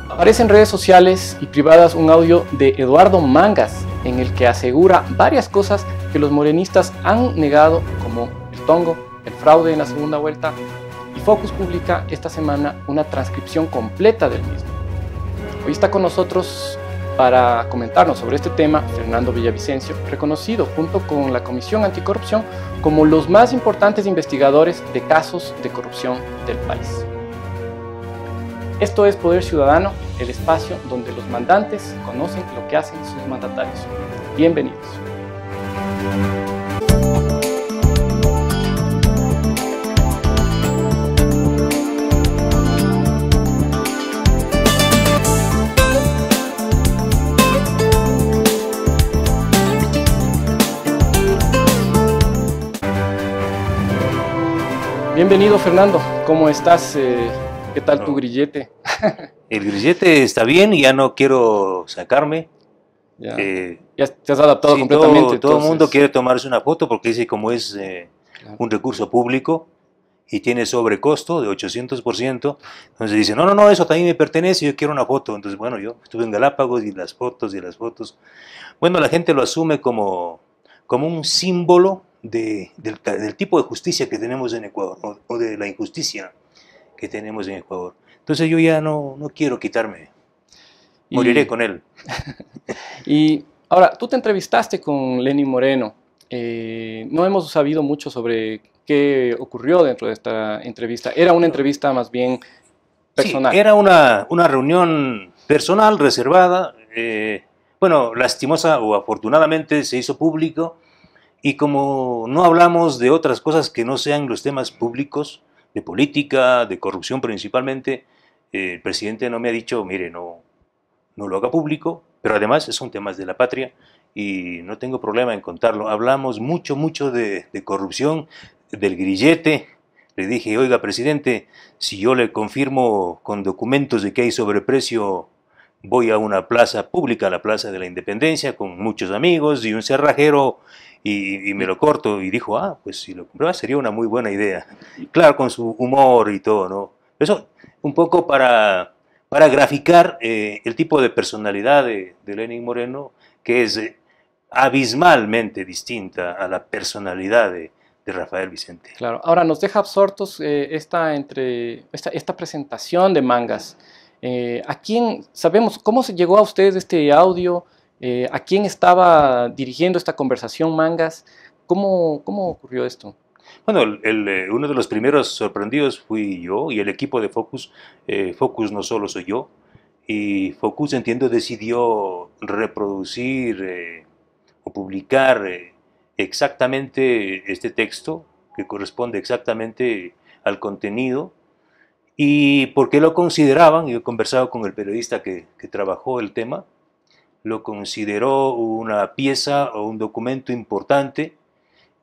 Aparece en redes sociales y privadas un audio de Eduardo Mangas en el que asegura varias cosas que los morenistas han negado, como el tongo, el fraude en la segunda vuelta, y Focus publica esta semana una transcripción completa del mismo. Hoy está con nosotros para comentarnos sobre este tema Fernando Villavicencio, reconocido junto con la Comisión Anticorrupción como los más importantes investigadores de casos de corrupción del país. Esto es Poder Ciudadano, el espacio donde los mandantes conocen lo que hacen sus mandatarios. Bienvenidos. Bienvenido, Fernando. ¿Cómo estás? ¿Qué tal tu grillete? El grillete está bien, ya no quiero sacarme. Ya te has adaptado sí, completamente. Todo el mundo quiere tomarse una foto porque dice como es un recurso público y tiene sobrecosto de 800%. Entonces dice, no, eso también me pertenece, yo quiero una foto. Entonces, bueno, yo estuve en Galápagos y las fotos. Bueno, la gente lo asume como un símbolo del tipo de justicia que tenemos en Ecuador o de la injusticia que tenemos en Ecuador. Entonces yo ya no quiero quitarme, moriré con él. Y ahora, tú te entrevistaste con Lenín Moreno. No hemos sabido mucho sobre qué ocurrió dentro de esta entrevista. Era una entrevista más bien personal. Sí, era una reunión personal, reservada. Bueno, lastimosa o afortunadamente se hizo público. Y como no hablamos de otras cosas que no sean los temas públicos, de política, de corrupción principalmente, el presidente no me ha dicho, mire, no lo haga público, pero además son temas de la patria y no tengo problema en contarlo. Hablamos mucho de corrupción, del grillete. Le dije, oiga, presidente, si yo le confirmo con documentos de que hay sobreprecio, voy a una plaza pública, la Plaza de la Independencia, con muchos amigos y un cerrajero, y me lo corto. Y dijo, pues si lo comprueba sería una muy buena idea. Claro, con su humor y todo, ¿no? Eso un poco para graficar el tipo de personalidad de Lenín Moreno, que es abismalmente distinta a la personalidad de Rafael Vicente. Claro, ahora nos deja absortos esta presentación de Mangas. ¿A quién sabemos cómo se llegó a ustedes este audio? ¿A quién estaba dirigiendo esta conversación Mangas? ¿Cómo ocurrió esto? Bueno, uno de los primeros sorprendidos fui yo y el equipo de Focus. Focus no solo soy yo, y Focus, entiendo, decidió reproducir o publicar exactamente este texto que corresponde exactamente al contenido. ¿Y por qué lo consideraban? Yo he conversado con el periodista que trabajó el tema. Lo consideró una pieza o un documento importante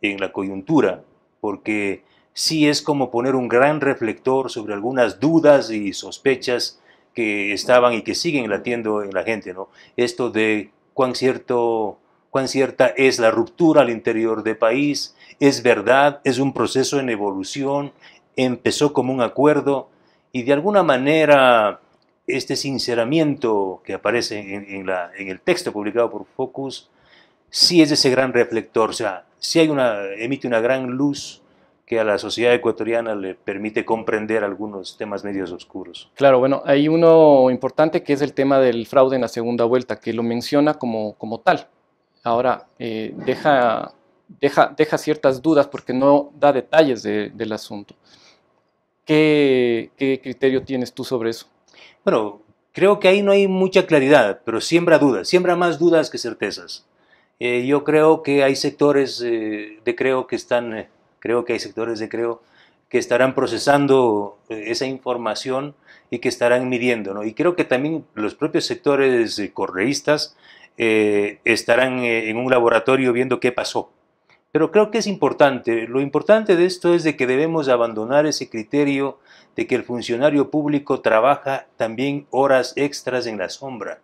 en la coyuntura, porque sí es como poner un gran reflector sobre algunas dudas y sospechas que estaban y que siguen latiendo en la gente, ¿no? Esto de cuán cierta es la ruptura al interior del país, es verdad, es un proceso en evolución, empezó como un acuerdo y de alguna manera este sinceramiento que aparece en el texto publicado por Focus sí es ese gran reflector, o sea, sí emite una gran luz que a la sociedad ecuatoriana le permite comprender algunos temas medios oscuros. Claro, bueno, hay uno importante que es el tema del fraude en la segunda vuelta, que lo menciona como tal. Ahora, deja ciertas dudas porque no da detalles del asunto. ¿Qué criterio tienes tú sobre eso? Bueno, creo que ahí no hay mucha claridad, pero siembra dudas, siembra más dudas que certezas. Yo creo que hay sectores de Creo que estarán procesando esa información y que estarán midiendo, ¿no? Y creo que también los propios sectores correístas estarán en un laboratorio viendo qué pasó. Pero creo que es importante, lo importante de esto es de que debemos abandonar ese criterio de que el funcionario público trabaja también horas extras en la sombra.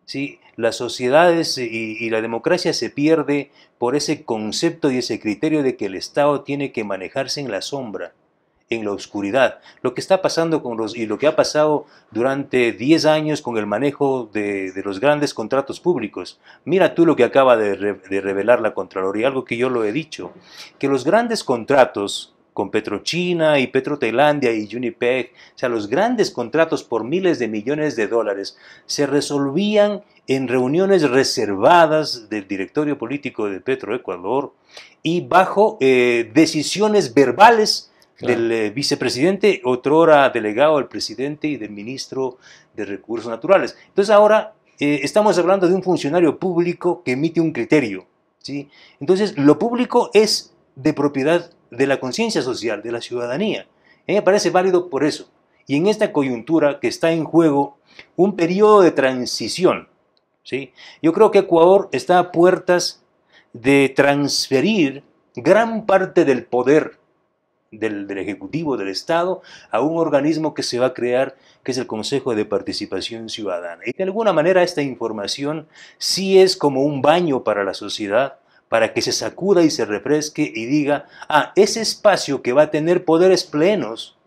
¿Sí? Las sociedades y la democracia se pierde por ese concepto y ese criterio de que el Estado tiene que manejarse en la sombra. en la oscuridad. Lo que está pasando y lo que ha pasado durante 10 años con el manejo de los grandes contratos públicos. Mira tú lo que acaba de revelar la Contraloría, algo que yo lo he dicho, que los grandes contratos con Petrochina y Petrotailandia y Unipec, o sea, los grandes contratos por miles de millones de dólares, se resolvían en reuniones reservadas del directorio político de Petroecuador y bajo decisiones verbales del vicepresidente, otrora delegado del presidente y del ministro de Recursos Naturales. Entonces ahora estamos hablando de un funcionario público que emite un criterio, ¿sí? Entonces lo público es de propiedad de la conciencia social, de la ciudadanía. A mí me parece válido por eso. Y en esta coyuntura que está en juego un periodo de transición, ¿sí? Yo creo que Ecuador está a puertas de transferir gran parte del poder del Ejecutivo, del Estado, a un organismo que se va a crear, que es el Consejo de Participación Ciudadana. Y de alguna manera esta información sí es como un baño para la sociedad, para que se sacuda y se refresque y diga, ese espacio que va a tener poderes plenos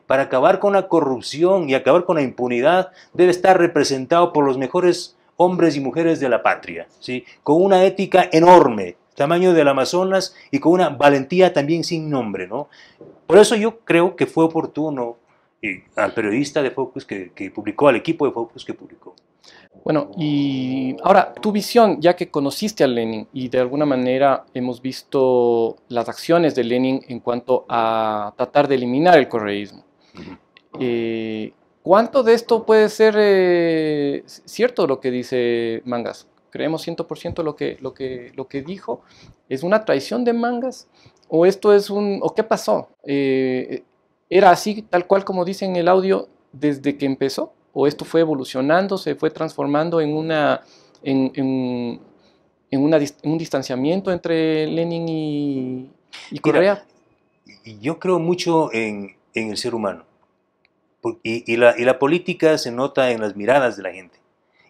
para acabar con la corrupción y acabar con la impunidad debe estar representado por los mejores hombres y mujeres de la patria, ¿sí? Con una ética enorme, tamaño del Amazonas, y con una valentía también sin nombre, ¿no? Por eso yo creo que fue oportuno al periodista de Focus que publicó, al equipo de Focus que publicó. Bueno, y ahora, tu visión, ya que conociste a Lenin y de alguna manera hemos visto las acciones de Lenin en cuanto a tratar de eliminar el correísmo. ¿Cuánto de esto puede ser cierto lo que dice Mangas? ¿Creemos 100% lo que dijo? ¿Es una traición de Mangas? ¿O esto es o qué pasó? ¿Era así, tal cual como dice en el audio, desde que empezó? ¿O esto fue evolucionando, se fue transformando en un distanciamiento entre Lenin y Correa? Mira, yo creo mucho en el ser humano. Y la política se nota en las miradas de la gente.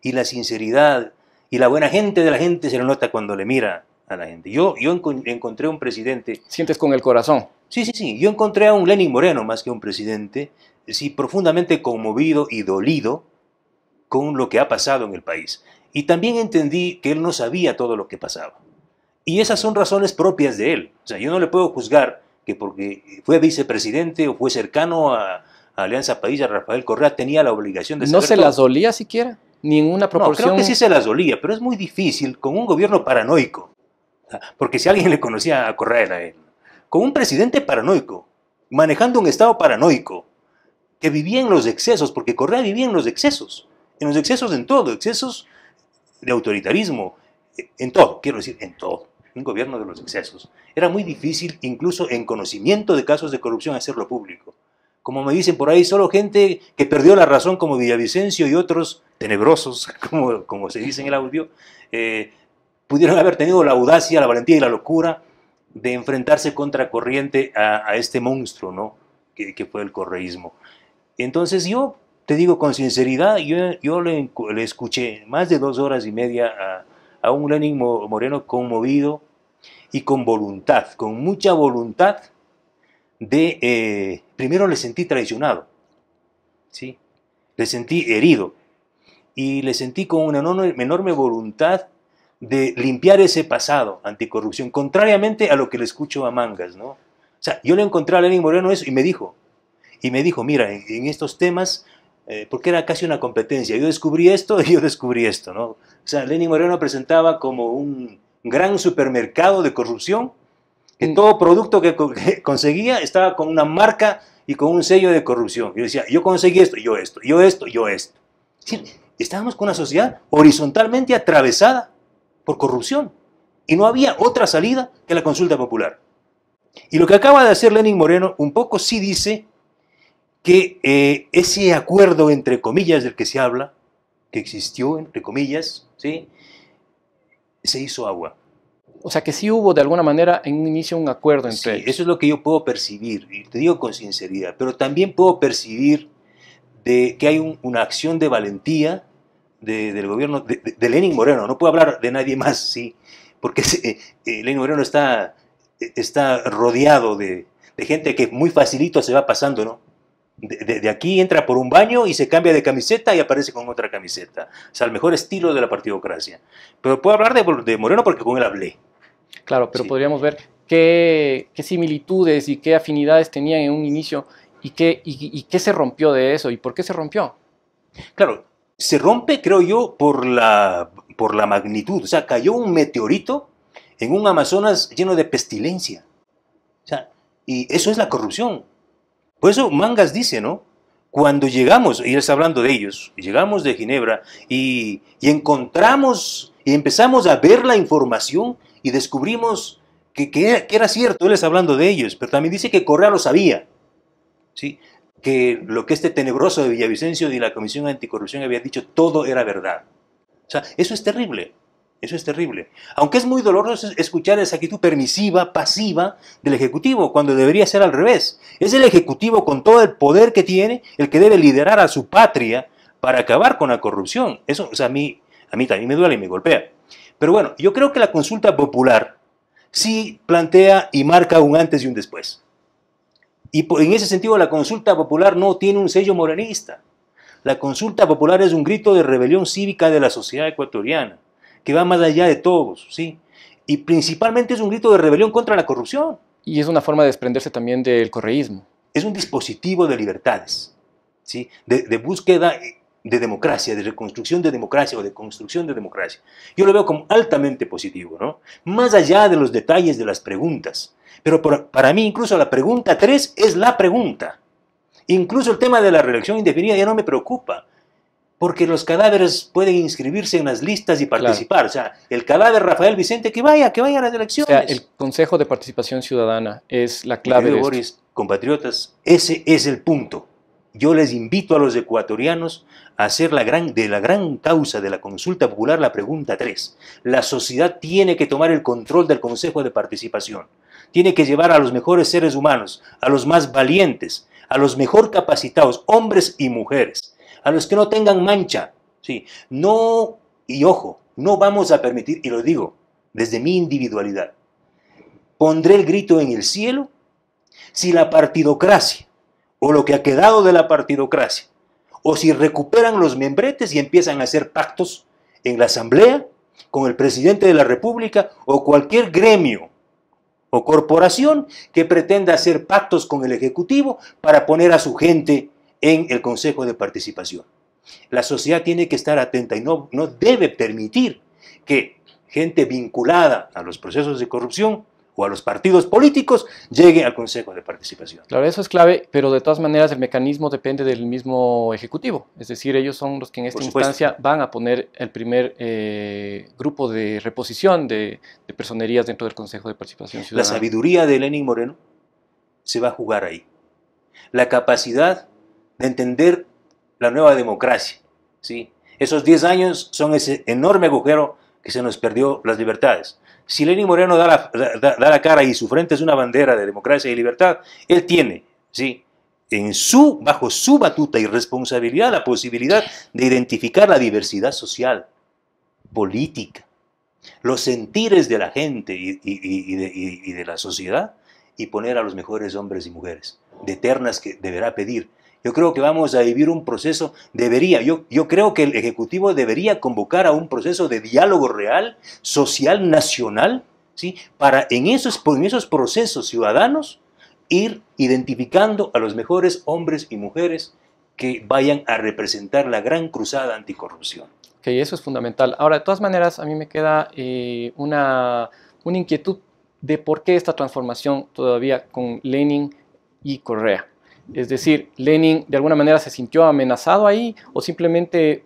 Y la sinceridad y la buena gente de la gente se lo nota cuando le mira a la gente. Yo encontré un presidente... ¿Sientes con el corazón? Sí, sí, sí. Yo encontré a un Lenin Moreno más que un presidente, sí, profundamente conmovido y dolido con lo que ha pasado en el país. Y también entendí que él no sabía todo lo que pasaba. Y esas son razones propias de él. O sea, yo no le puedo juzgar que porque fue vicepresidente o fue cercano a Alianza País, a Rafael Correa, tenía la obligación de saber ¿No se todo. las dolía siquiera? ¿Ni en una proporción? No, creo que sí se las dolía, pero es muy difícil con un gobierno paranoico. Porque si alguien le conocía a Correa era él. Con un presidente paranoico, manejando un estado paranoico, que vivía en los excesos, porque Correa vivía en los excesos en todo, excesos de autoritarismo, en todo, quiero decir, en todo, un gobierno de los excesos. Era muy difícil, incluso en conocimiento de casos de corrupción, hacerlo público. Como me dicen por ahí, solo gente que perdió la razón como Villavicencio y otros tenebrosos, como se dice en el audio, pudieron haber tenido la audacia, la valentía y la locura de enfrentarse contracorriente a este monstruo, ¿no? que fue el correísmo. Entonces yo te digo con sinceridad, yo le escuché más de 2 horas y media a un Lenin Moreno conmovido y con voluntad, con mucha voluntad primero le sentí traicionado, ¿sí? Le sentí herido y le sentí con una enorme voluntad de limpiar ese pasado anticorrupción, contrariamente a lo que le escucho a Mangas, ¿no? O sea, yo le encontré a Lenin Moreno eso y me dijo, mira, en estos temas, porque era casi una competencia, yo descubrí esto y yo descubrí esto, ¿no? O sea, Lenin Moreno presentaba como un gran supermercado de corrupción, que todo producto que conseguía estaba con una marca y con un sello de corrupción. Yo decía, yo conseguí esto, yo esto, yo esto, yo esto. Es decir, estábamos con una sociedad horizontalmente atravesada por corrupción y no había otra salida que la consulta popular. Y lo que acaba de hacer Lenin Moreno un poco sí dice que ese acuerdo entre comillas del que se habla, que existió entre comillas, ¿sí?, se hizo agua. O sea que sí hubo de alguna manera en un inicio un acuerdo entre ellos. Eso es lo que yo puedo percibir, y te digo con sinceridad, pero también puedo percibir que hay una acción de valentía del gobierno de Lenin Moreno. No puedo hablar de nadie más, ¿sí? Porque Lenin Moreno está rodeado de de gente que muy facilito se va pasando, ¿no? De aquí entra por un baño y se cambia de camiseta y aparece con otra camiseta. O sea, el mejor estilo de la partidocracia. Pero puedo hablar de Moreno porque con él hablé. Claro, pero Sí. podríamos ver qué similitudes y qué afinidades tenían en un inicio y qué se rompió de eso y por qué se rompió. Claro, se rompe, creo yo, por la magnitud. O sea, cayó un meteorito en un Amazonas lleno de pestilencia. O sea, y eso es la corrupción. Por eso Mangas dice, ¿no? Cuando llegamos, y él está hablando de ellos, llegamos de Ginebra y encontramos y empezamos a ver la información y descubrimos que era cierto, él está hablando de ellos, pero también dice que Correa lo sabía, ¿sí? Que lo que este tenebroso de Villavicencio y la Comisión Anticorrupción había dicho, todo era verdad. O sea, eso es terrible. Eso es terrible. Aunque es muy doloroso escuchar esa actitud permisiva, pasiva del Ejecutivo, cuando debería ser al revés. Es el Ejecutivo con todo el poder que tiene el que debe liderar a su patria para acabar con la corrupción. Eso, o sea, a mí también me duele y me golpea. Pero bueno, yo creo que la consulta popular sí plantea y marca un antes y un después. Y en ese sentido la consulta popular no tiene un sello morenista. La consulta popular es un grito de rebelión cívica de la sociedad ecuatoriana, que va más allá de todos, ¿sí? Y principalmente es un grito de rebelión contra la corrupción. Y es una forma de desprenderse también del correísmo. Es un dispositivo de libertades, ¿sí? De búsqueda de democracia, de reconstrucción de democracia o de construcción de democracia. Yo lo veo como altamente positivo, ¿no? Más allá de los detalles de las preguntas. Pero para mí incluso la pregunta 3 es la pregunta. Incluso el tema de la reelección indefinida ya no me preocupa, porque los cadáveres pueden inscribirse en las listas y participar. Claro. O sea, el cadáver Rafael Vicente que vaya a las elecciones. O sea, el Consejo de Participación Ciudadana es la clave de esto. Boris, compatriotas, ese es el punto. Yo les invito a los ecuatorianos a hacer de la gran causa de la consulta popular la pregunta 3. La sociedad tiene que tomar el control del Consejo de Participación. Tiene que llevar a los mejores seres humanos, a los más valientes, a los mejor capacitados, hombres y mujeres, a los que no tengan mancha. ¿Sí? No, y ojo, no vamos a permitir, y lo digo desde mi individualidad, pondré el grito en el cielo si la partidocracia, o lo que ha quedado de la partidocracia, o si recuperan los membretes y empiezan a hacer pactos en la Asamblea, con el presidente de la República, o cualquier gremio o corporación que pretenda hacer pactos con el Ejecutivo para poner a su gente en el Consejo de Participación. La sociedad tiene que estar atenta y no debe permitir que gente vinculada a los procesos de corrupción o a los partidos políticos llegue al Consejo de Participación. Claro, eso es clave, pero de todas maneras el mecanismo depende del mismo Ejecutivo. Es decir, ellos son los que en esta instancia van a poner el primer grupo de reposición de personerías dentro del Consejo de Participación Ciudadana. La sabiduría de Lenín Moreno se va a jugar ahí. La capacidad de entender la nueva democracia, ¿sí? Esos 10 años son ese enorme agujero que se nos perdió las libertades. Si Lenín Moreno da la cara y su frente es una bandera de democracia y libertad, él tiene, ¿sí?, bajo su batuta y responsabilidad la posibilidad de identificar la diversidad social, política, los sentires de la gente y de la sociedad, y poner a los mejores hombres y mujeres, de ternas que deberá pedir. Yo creo que vamos a vivir un proceso, yo creo que el Ejecutivo debería convocar a un proceso de diálogo real, social, nacional, ¿sí?, para en esos procesos ciudadanos ir identificando a los mejores hombres y mujeres que vayan a representar la gran cruzada anticorrupción. Ok, eso es fundamental. Ahora, de todas maneras, a mí me queda una inquietud de por qué esta transformación todavía con Lenin y Correa. Es decir, ¿Lenin de alguna manera se sintió amenazado ahí o simplemente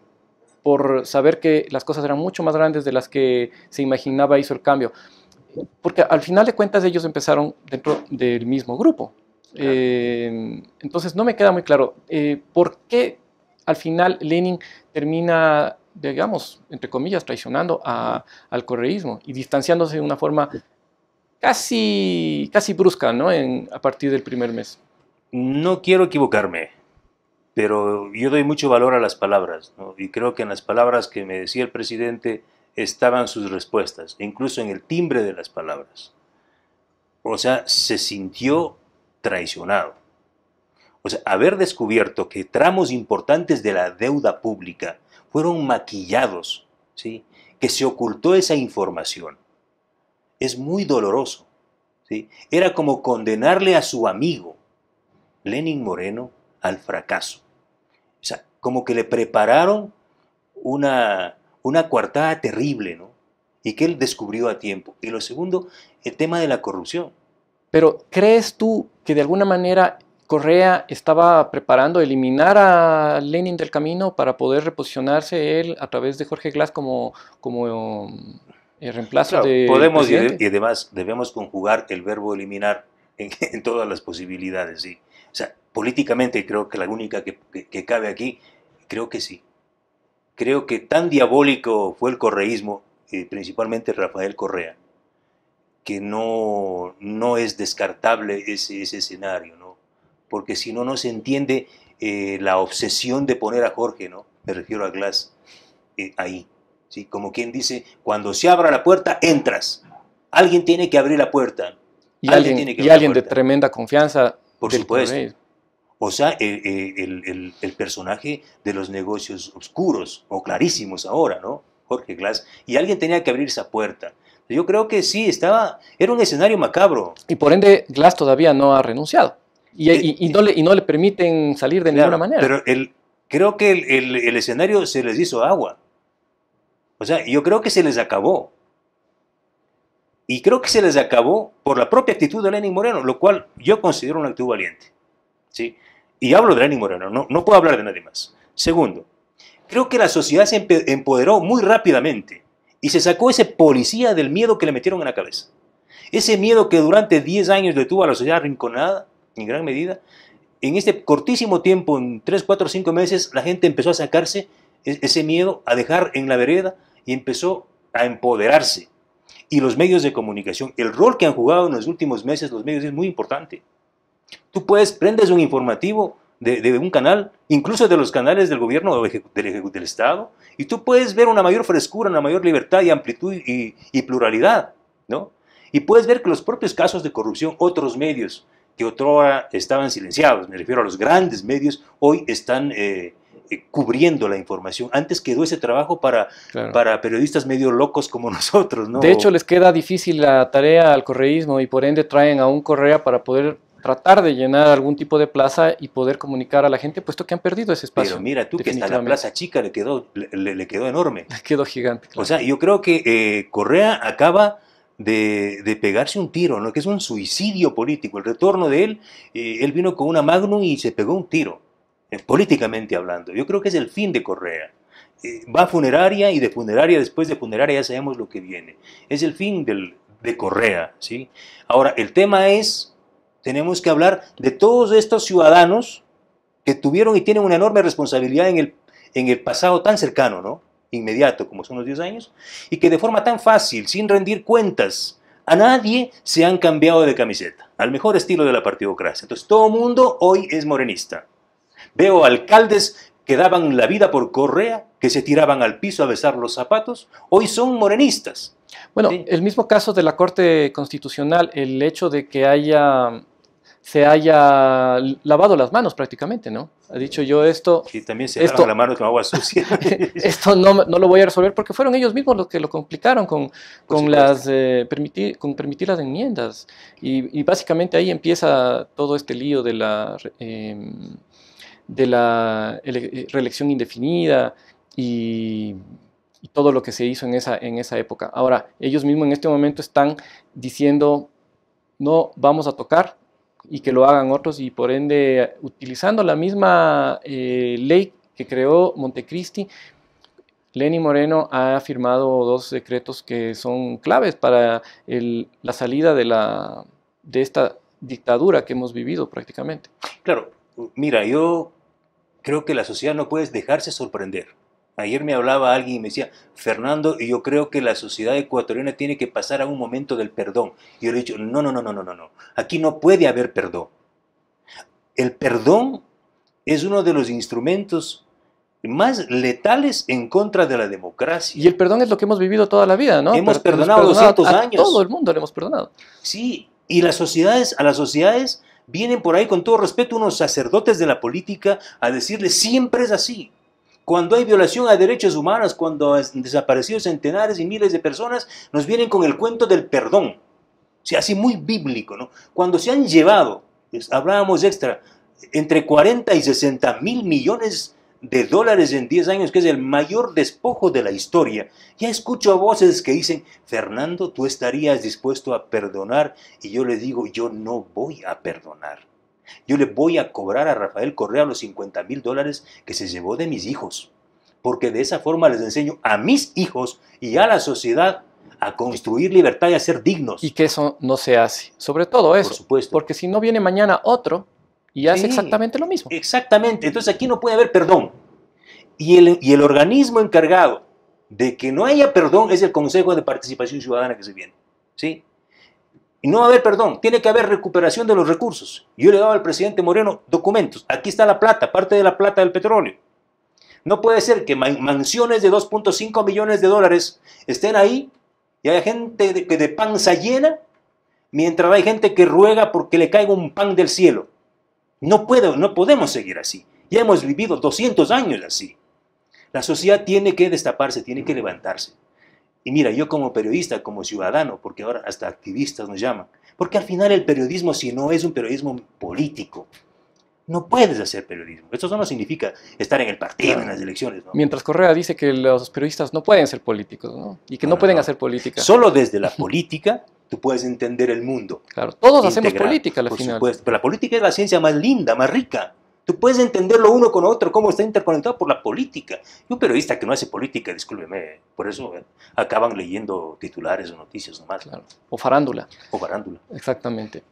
por saber que las cosas eran mucho más grandes de las que se imaginaba hizo el cambio? Porque al final de cuentas ellos empezaron dentro del mismo grupo. Entonces no me queda muy claro por qué al final Lenin termina, digamos, entre comillas, traicionando al correísmo y distanciándose de una forma casi brusca, ¿no?, a partir del primer mes. No quiero equivocarme, pero yo doy mucho valor a las palabras, ¿no? Y creo que en las palabras que me decía el presidente estaban sus respuestas, incluso en el timbre de las palabras. O sea, se sintió traicionado. O sea, haber descubierto que tramos importantes de la deuda pública fueron maquillados, ¿sí? Que se ocultó esa información, es muy doloroso, ¿sí? Era como condenarle a su amigo, Lenín Moreno, al fracaso. O sea, como que le prepararon una coartada terrible, ¿no? Y que él descubrió a tiempo. Y lo segundo, el tema de la corrupción. Pero, ¿crees tú que de alguna manera Correa estaba preparando eliminar a Lenin del camino para poder reposicionarse él a través de Jorge Glass como el reemplazo Claro, del podemos y presidente? además debemos conjugar el verbo eliminar en todas las posibilidades, ¿sí? O sea, políticamente creo que la única que cabe aquí, creo que sí. Creo que tan diabólico fue el correísmo, principalmente Rafael Correa, que no es descartable ese escenario, ¿no? Porque si no, no se entiende la obsesión de poner a Jorge, ¿no? Me refiero a Glass, ahí, ¿sí? Como quien dice, cuando se abra la puerta, entras. Alguien tiene que abrir la puerta. Y alguien de tremenda confianza Por del supuesto. correísmo. O sea, el personaje de los negocios oscuros o clarísimos ahora, ¿no? Jorge Glass. Y alguien tenía que abrir esa puerta. Yo creo que sí, era un escenario macabro. Y por ende, Glass todavía no ha renunciado. Y no le permiten salir de Claro, ninguna manera. pero creo que el escenario se les hizo agua. O sea, yo creo que se les acabó. Y creo que se les acabó por la propia actitud de Lenín Moreno, lo cual yo considero una actitud valiente, ¿sí? Y hablo de Lenín Moreno, no puedo hablar de nadie más. Segundo, creo que la sociedad se empoderó muy rápidamente y se sacó ese policía del miedo que le metieron en la cabeza. Ese miedo que durante 10 años detuvo a la sociedad arrinconada, en gran medida. En este cortísimo tiempo, en 3, 4, 5 meses, la gente empezó a sacarse ese miedo, a dejar en la vereda y empezó a empoderarse. Y los medios de comunicación, el rol que han jugado en los últimos meses los medios es muy importante. Tú prendes un informativo de un canal, incluso de los canales del gobierno del Estado, y tú puedes ver una mayor frescura, una mayor libertad y amplitud y pluralidad, ¿no? Y puedes ver que los propios casos de corrupción, otros medios que otrora estaban silenciados, me refiero a los grandes medios, hoy están cubriendo la información. Antes quedó ese trabajo para periodistas medio locos como nosotros, ¿no? De hecho, les queda difícil la tarea al correísmo y por ende traen a un Correa para poder tratar de llenar algún tipo de plaza y poder comunicar a la gente, puesto que han perdido ese espacio. Pero mira tú que hasta la plaza chica le quedó enorme. Le quedó gigante. Claro. O sea, yo creo que Correa acaba de pegarse un tiro, ¿no? Que es un suicidio político. El retorno de él vino con una Magnum y se pegó un tiro, políticamente hablando. Yo creo que es el fin de Correa. Va a funeraria y de funeraria, después de funeraria ya sabemos lo que viene. Es el fin de Correa, ¿sí? Ahora, el tema es, tenemos que hablar de todos estos ciudadanos que tuvieron y tienen una enorme responsabilidad en el pasado tan cercano, ¿no? Inmediato, como son los 10 años, y que de forma tan fácil, sin rendir cuentas a nadie, se han cambiado de camiseta, al mejor estilo de la partidocracia. Entonces, todo mundo hoy es morenista. Veo alcaldes que daban la vida por Correa, que se tiraban al piso a besar los zapatos, hoy son morenistas. Bueno, ¿sí? El mismo caso de la Corte Constitucional, el hecho de que se haya lavado las manos prácticamente, ¿no? Ha dicho yo esto... Y también se lavan la mano con agua sucia. Esto no lo voy a resolver porque fueron ellos mismos los que lo complicaron con permitir las enmiendas. Y básicamente ahí empieza todo este lío de la reelección indefinida y todo lo que se hizo en esa época. Ahora, ellos mismos en este momento están diciendo, no vamos a tocar, y que lo hagan otros, y por ende, utilizando la misma ley que creó Montecristi, Lenín Moreno ha firmado 2 decretos que son claves para la salida de esta dictadura que hemos vivido prácticamente. Claro, mira, yo creo que la sociedad no puede dejarse sorprender. Ayer me hablaba alguien y me decía, Fernando, yo creo que la sociedad ecuatoriana tiene que pasar a un momento del perdón. Y yo le he dicho, no. Aquí no puede haber perdón. El perdón es uno de los instrumentos más letales en contra de la democracia. Y el perdón es lo que hemos vivido toda la vida, ¿no? Hemos perdonado 200 años. A todo el mundo le hemos perdonado. Sí, y a las sociedades Vienen por ahí, con todo respeto, unos sacerdotes de la política a decirles siempre es así. Cuando hay violación a derechos humanos, cuando han desaparecido centenares y miles de personas, nos vienen con el cuento del perdón. O sea, así muy bíblico, ¿no? Cuando se han llevado, hablábamos extra, entre 40 y 60 mil millones de dólares en 10 años, que es el mayor despojo de la historia. Ya escucho a voces que dicen, Fernando, tú estarías dispuesto a perdonar, y yo le digo, yo no voy a perdonar. Yo le voy a cobrar a Rafael Correa los 50 mil dólares que se llevó de mis hijos, porque de esa forma les enseño a mis hijos y a la sociedad a construir libertad y a ser dignos. Y que eso no se hace, sobre todo eso. Por supuesto. Porque si no viene mañana otro y hace exactamente lo mismo. Exactamente, entonces aquí no puede haber perdón. Y el organismo encargado de que no haya perdón es el Consejo de Participación Ciudadana que se viene, ¿sí? Y no va a haber perdón, tiene que haber recuperación de los recursos. Yo le he dado al presidente Moreno documentos, aquí está la plata, parte de la plata del petróleo. No puede ser que mansiones de 2.5 millones de dólares estén ahí y haya gente de panza llena, mientras hay gente que ruega porque le caiga un pan del cielo. No podemos seguir así. Ya hemos vivido 200 años así. La sociedad tiene que destaparse, tiene que levantarse. Y mira, yo como periodista, como ciudadano, porque ahora hasta activistas nos llaman, porque al final el periodismo, si no es un periodismo político, no puedes hacer periodismo. Esto no significa estar en el partido, en las elecciones, ¿no? Mientras Correa dice que los periodistas no pueden ser políticos, ¿no? Y que no pueden hacer política. Solo desde la política tú puedes entender el mundo. Claro, todos hacemos política al final. Por supuesto, pero la política es la ciencia más linda, más rica. Tú puedes entenderlo uno con otro, cómo está interconectado por la política. Y un periodista que no hace política, discúlpeme, por eso acaban leyendo titulares o noticias nomás. Claro. O farándula. O farándula. Exactamente.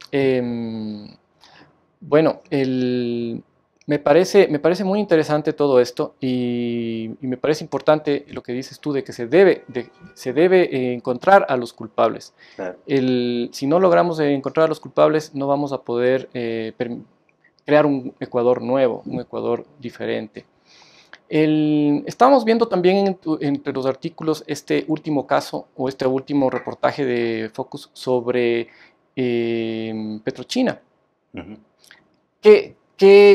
Bueno, me parece muy interesante todo esto y me parece importante lo que dices tú de que se debe encontrar a los culpables. Claro. Si no logramos encontrar a los culpables, no vamos a poder crear un Ecuador nuevo, un Ecuador diferente. Estábamos viendo también entre los artículos este último caso o este último reportaje de Focus sobre Petrochina. Uh-huh.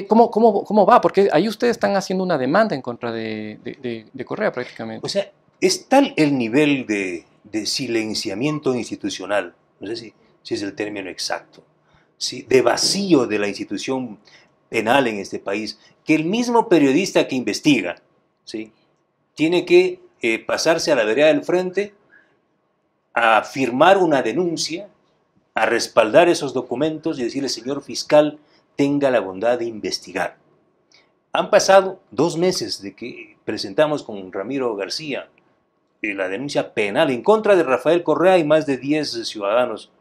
¿Cómo va? Porque ahí ustedes están haciendo una demanda en contra de Correa prácticamente. O sea, es tal el nivel de silenciamiento institucional, no sé si es el término exacto, ¿sí? De vacío de la institución penal en este país, que el mismo periodista que investiga, ¿sí? Tiene que pasarse a la vereda del frente a firmar una denuncia, a respaldar esos documentos y decirle, señor fiscal, tenga la bondad de investigar. Han pasado 2 meses de que presentamos con Ramiro García la denuncia penal en contra de Rafael Correa y más de 10 ciudadanos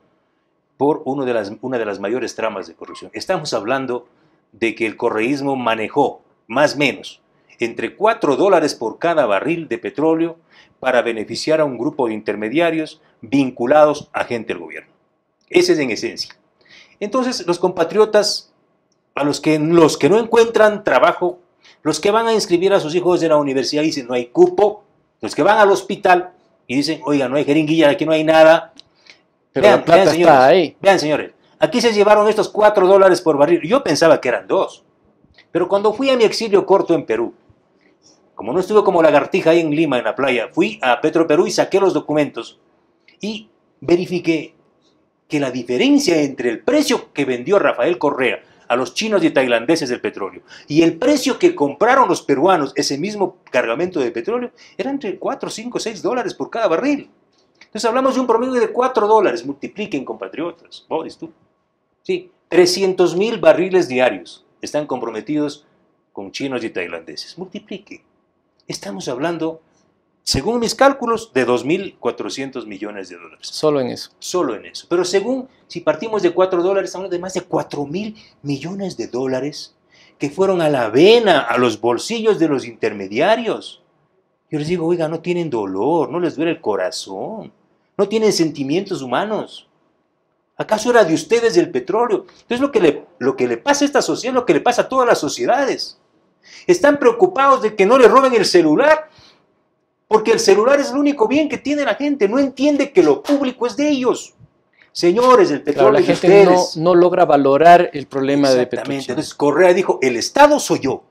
por una de las mayores tramas de corrupción. Estamos hablando de que el correísmo manejó, más o menos, entre $4 por cada barril de petróleo para beneficiar a un grupo de intermediarios vinculados a gente del gobierno. Ese es en esencia. Entonces, los compatriotas, a los que no encuentran trabajo, los que van a inscribir a sus hijos en la universidad y dicen no hay cupo, los que van al hospital y dicen, oiga, no hay jeringuilla, aquí no hay nada. Pero la plata señores, está ahí. Vean, señores, aquí se llevaron estos $4 por barril. Yo pensaba que eran 2. Pero cuando fui a mi exilio corto en Perú, como no estuve como lagartija ahí en Lima, en la playa, fui a Petroperú y saqué los documentos y verifiqué que la diferencia entre el precio que vendió Rafael Correa a los chinos y tailandeses del petróleo y el precio que compraron los peruanos ese mismo cargamento de petróleo era entre 4, 5, 6 dólares por cada barril. Entonces hablamos de un promedio de $4, multipliquen compatriotas, Boris, tú. Sí, 300,000 barriles diarios están comprometidos con chinos y tailandeses, multiplique. Estamos hablando, según mis cálculos, de 2.400 millones de dólares. Solo en eso. Solo en eso. Pero según, si partimos de $4, estamos de más de 4.000 millones de dólares que fueron a la vena, a los bolsillos de los intermediarios. Yo les digo, oiga, no tienen dolor, no les duele el corazón, no tienen sentimientos humanos. ¿Acaso era de ustedes el petróleo? Entonces lo que le pasa a esta sociedad, lo que le pasa a todas las sociedades. Están preocupados de que no les roben el celular, porque el celular es el único bien que tiene la gente, no entiende que lo público es de ellos. Señores, el Claro, petróleo la es de gente ustedes. no logra valorar el problema de Exactamente. Petrochina. Entonces Correa dijo, el Estado soy yo.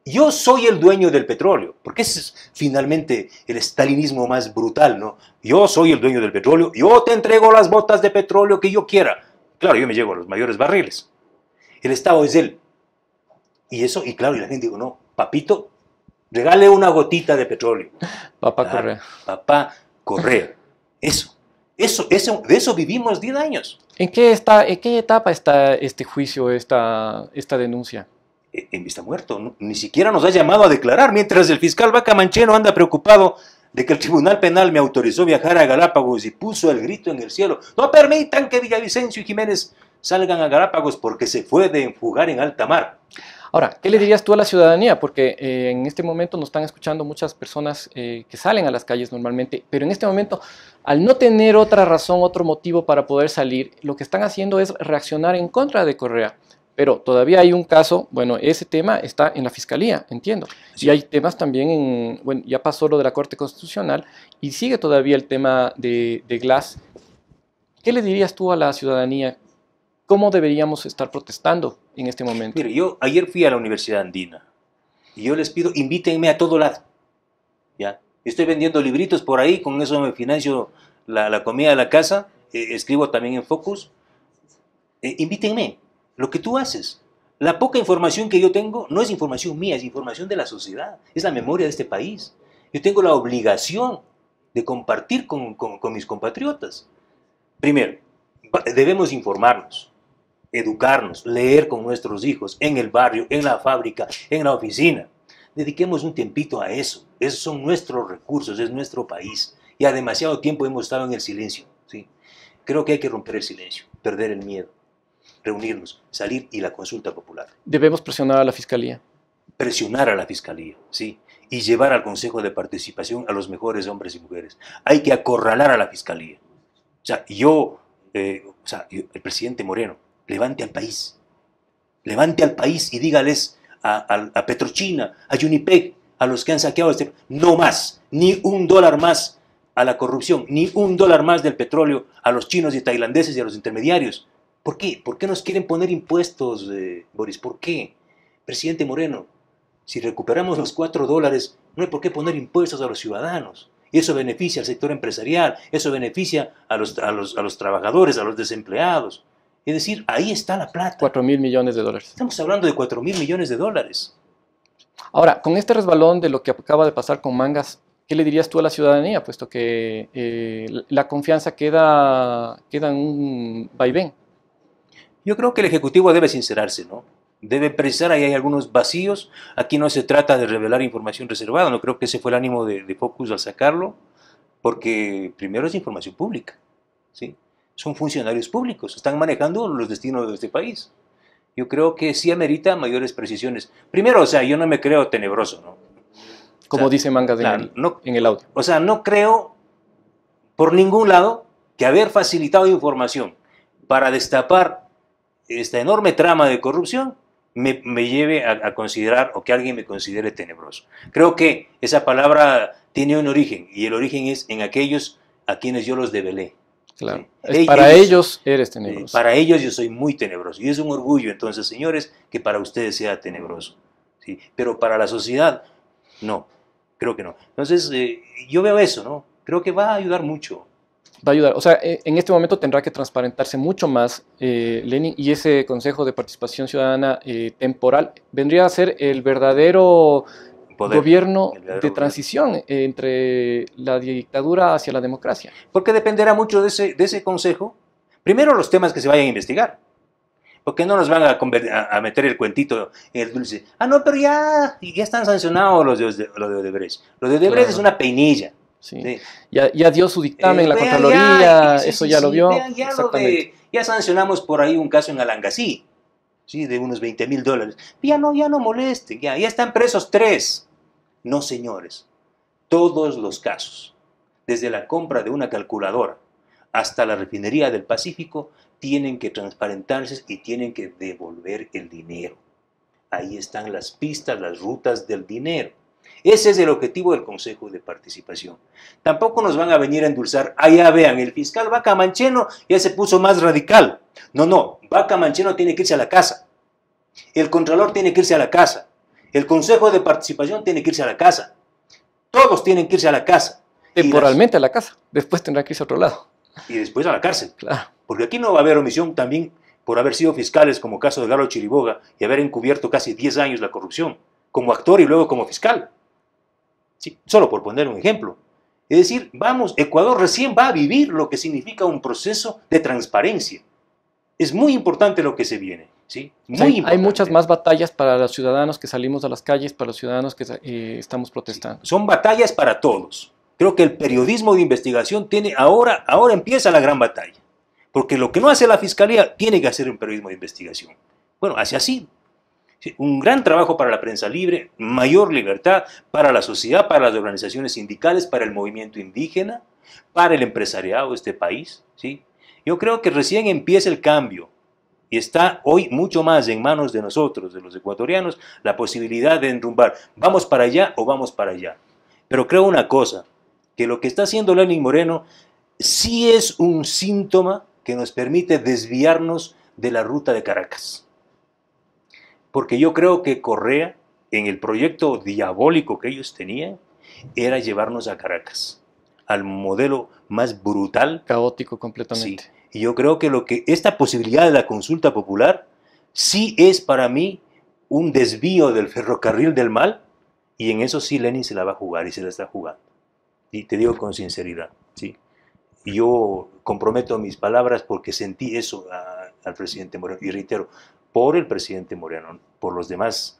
Yo soy el dueño del petróleo, porque ese es finalmente el estalinismo más brutal, ¿no? Yo soy el dueño del petróleo, yo te entrego las botas de petróleo que yo quiera. Claro, yo me llevo a los mayores barriles. El Estado es él. Y eso, y claro, y la gente dijo, no, papito, regale una gotita de petróleo. Papá Claro, Correa. papá Correa. Eso, de eso vivimos 10 años. ¿En qué etapa está este juicio, esta denuncia? En vista muerto, ¿no? Ni siquiera nos ha llamado a declarar, mientras el fiscal Vaca Mancheno anda preocupado de que el Tribunal Penal me autorizó viajar a Galápagos y puso el grito en el cielo. No permitan que Villavicencio y Jiménez salgan a Galápagos porque se pueden fugar en alta mar. Ahora, ¿qué le dirías tú a la ciudadanía? Porque en este momento nos están escuchando muchas personas que salen a las calles normalmente, pero en este momento, al no tener otra razón, otro motivo para poder salir, lo que están haciendo es reaccionar en contra de Correa. Pero todavía hay un caso, bueno, ese tema está en la Fiscalía, entiendo. Sí. Y hay temas también, bueno, ya pasó lo de la Corte Constitucional y sigue todavía el tema de Glass. ¿Qué le dirías tú a la ciudadanía? ¿Cómo deberíamos estar protestando en este momento? Mire, yo ayer fui a la Universidad Andina y yo les pido, invítenme a todo lado. ¿Ya? Estoy vendiendo libritos por ahí, con eso me financio la comida de la casa, escribo también en Focus. Invítenme. Lo que tú haces. La poca información que yo tengo no es información mía, es información de la sociedad, es la memoria de este país. Yo tengo la obligación de compartir con mis compatriotas. Primero, debemos informarnos, educarnos, leer con nuestros hijos, en el barrio, en la fábrica, en la oficina. Dediquemos un tiempito a eso. Esos son nuestros recursos, es nuestro país. Ya demasiado tiempo hemos estado en el silencio, ¿sí? Creo que hay que romper el silencio, perder el miedo, reunirnos, salir y la consulta popular. Debemos presionar a la Fiscalía. Presionar a la Fiscalía, ¿sí? Y llevar al Consejo de Participación a los mejores hombres y mujeres. Hay que acorralar a la Fiscalía. O sea, el presidente Moreno, levante al país y dígales a Petrochina, a Unipec, a los que han saqueado no más, ni $1 más a la corrupción, ni $1 más del petróleo a los chinos y tailandeses y a los intermediarios. ¿Por qué? ¿Por qué nos quieren poner impuestos, Boris? ¿Por qué? Presidente Moreno, si recuperamos los $4, no hay por qué poner impuestos a los ciudadanos. Y eso beneficia al sector empresarial, eso beneficia a los trabajadores, a los desempleados. Es decir, ahí está la plata. 4.000 millones de dólares. Estamos hablando de 4.000 millones de dólares. Ahora, con este resbalón de lo que acaba de pasar con Mangas, ¿qué le dirías tú a la ciudadanía? Puesto que la confianza queda en un vaivén. Yo creo que el Ejecutivo debe sincerarse, ¿no? Debe precisar, ahí hay algunos vacíos. Aquí no se trata de revelar información reservada, no creo que ese fue el ánimo de Focus al sacarlo, porque primero es información pública, ¿sí? Son funcionarios públicos, están manejando los destinos de este país. Yo creo que sí amerita mayores precisiones. Primero, o sea, yo no me creo tenebroso, ¿no? Como o sea, dice Mangas claro, en el audio. O sea, no creo por ningún lado que haber facilitado información para destapar esta enorme trama de corrupción me lleve a considerar, o que alguien me considere tenebroso. Creo que esa palabra tiene un origen, y el origen es en aquellos a quienes yo los develé. Claro. ¿Sí? Para ellos eres tenebroso. Para ellos yo soy muy tenebroso, y es un orgullo entonces, señores, que para ustedes sea tenebroso, ¿sí? Pero para la sociedad, no, creo que no. Entonces, yo veo eso, ¿no? Creo que va a ayudar mucho. Va a ayudar. O sea, en este momento tendrá que transparentarse mucho más, Lenin, y ese Consejo de Participación Ciudadana temporal vendría a ser el verdadero gobierno de transición entre la dictadura hacia la democracia. Porque dependerá mucho de ese consejo. Primero, los temas que se vayan a investigar. Porque no nos van a meter el cuentito en el dulce. Ah, no, pero ya están sancionados los de Odebrecht. Lo de Odebrecht es una peinilla. Sí. Sí. Ya dio su dictamen la Contraloría, eso ya lo vio. Exactamente. Ya sancionamos por ahí un caso en Alangasí, ¿sí? De unos $20.000. Ya no molesten, ya están presos 3. No, señores, todos los casos, desde la compra de una calculadora hasta la refinería del Pacífico, tienen que transparentarse y tienen que devolver el dinero. Ahí están las pistas, las rutas del dinero. Ese es el objetivo del Consejo de Participación. Tampoco nos van a venir a endulzar. Ah, ya vean, el fiscal Vaca Mancheno ya se puso más radical. No, no, Vaca Mancheno tiene que irse a la casa. El Contralor tiene que irse a la casa. El Consejo de Participación tiene que irse a la casa. Todos tienen que irse a la casa. Temporalmente a la casa, después tendrá que irse a otro lado. Y después a la cárcel. Claro. Porque aquí no va a haber omisión también por haber sido fiscales, como caso de Galo Chiriboga, y haber encubierto casi 10 años la corrupción, como actor y luego como fiscal. Sí, solo por poner un ejemplo. Es decir, vamos, Ecuador recién va a vivir lo que significa un proceso de transparencia. Es muy importante lo que se viene. ¿Sí? Hay muchas más batallas para los ciudadanos que salimos a las calles, para los ciudadanos que estamos protestando. Sí, son batallas para todos. Creo que el periodismo de investigación tiene ahora empieza la gran batalla. Porque lo que no hace la Fiscalía tiene que hacer un periodismo de investigación. Bueno, hace así. Un gran trabajo para la prensa libre, mayor libertad para la sociedad, para las organizaciones sindicales, para el movimiento indígena, para el empresariado de este país. ¿Sí? Yo creo que recién empieza el cambio y está hoy mucho más en manos de nosotros, de los ecuatorianos, la posibilidad de enrumbar. ¿Vamos para allá o vamos para allá? Pero creo una cosa, que lo que está haciendo Lenín Moreno sí es un síntoma que nos permite desviarnos de la ruta de Caracas. Porque yo creo que Correa, en el proyecto diabólico que ellos tenían, era llevarnos a Caracas, al modelo más brutal. Caótico completamente. Sí. Y yo creo que esta posibilidad de la consulta popular sí es para mí un desvío del ferrocarril del mal, y en eso sí Lenin se la va a jugar y se la está jugando. Y te digo con sinceridad, ¿sí? Y yo comprometo mis palabras porque sentí eso al presidente Moreno. Y reitero, por el presidente Moreno, por los demás,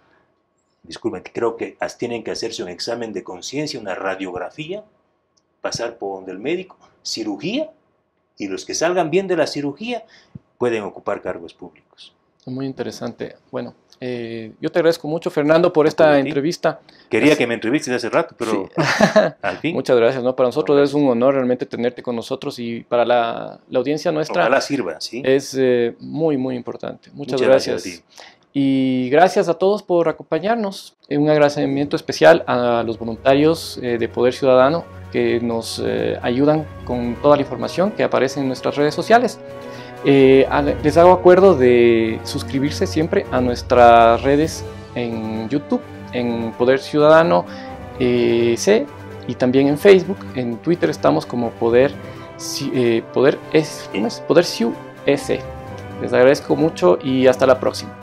disculpen, creo que tienen que hacerse un examen de conciencia, una radiografía, pasar por donde el médico, cirugía, y los que salgan bien de la cirugía pueden ocupar cargos públicos. Muy interesante. Bueno, yo te agradezco mucho, Fernando, por esta entrevista. Quería que me entrevistes hace rato, pero sí. Al fin. Muchas gracias, ¿no? Para nosotros es un honor realmente tenerte con nosotros, y para la audiencia nuestra. Ojalá sirva, ¿sí? Es muy, muy importante. Muchas gracias. A ti. Y gracias a todos por acompañarnos. Un agradecimiento especial a los voluntarios de Poder Ciudadano que nos ayudan con toda la información que aparece en nuestras redes sociales. Les hago acuerdo de suscribirse siempre a nuestras redes en YouTube, en Poder Ciudadano C, y también en Facebook. En Twitter estamos como Poder Ciu S. Les agradezco mucho y hasta la próxima.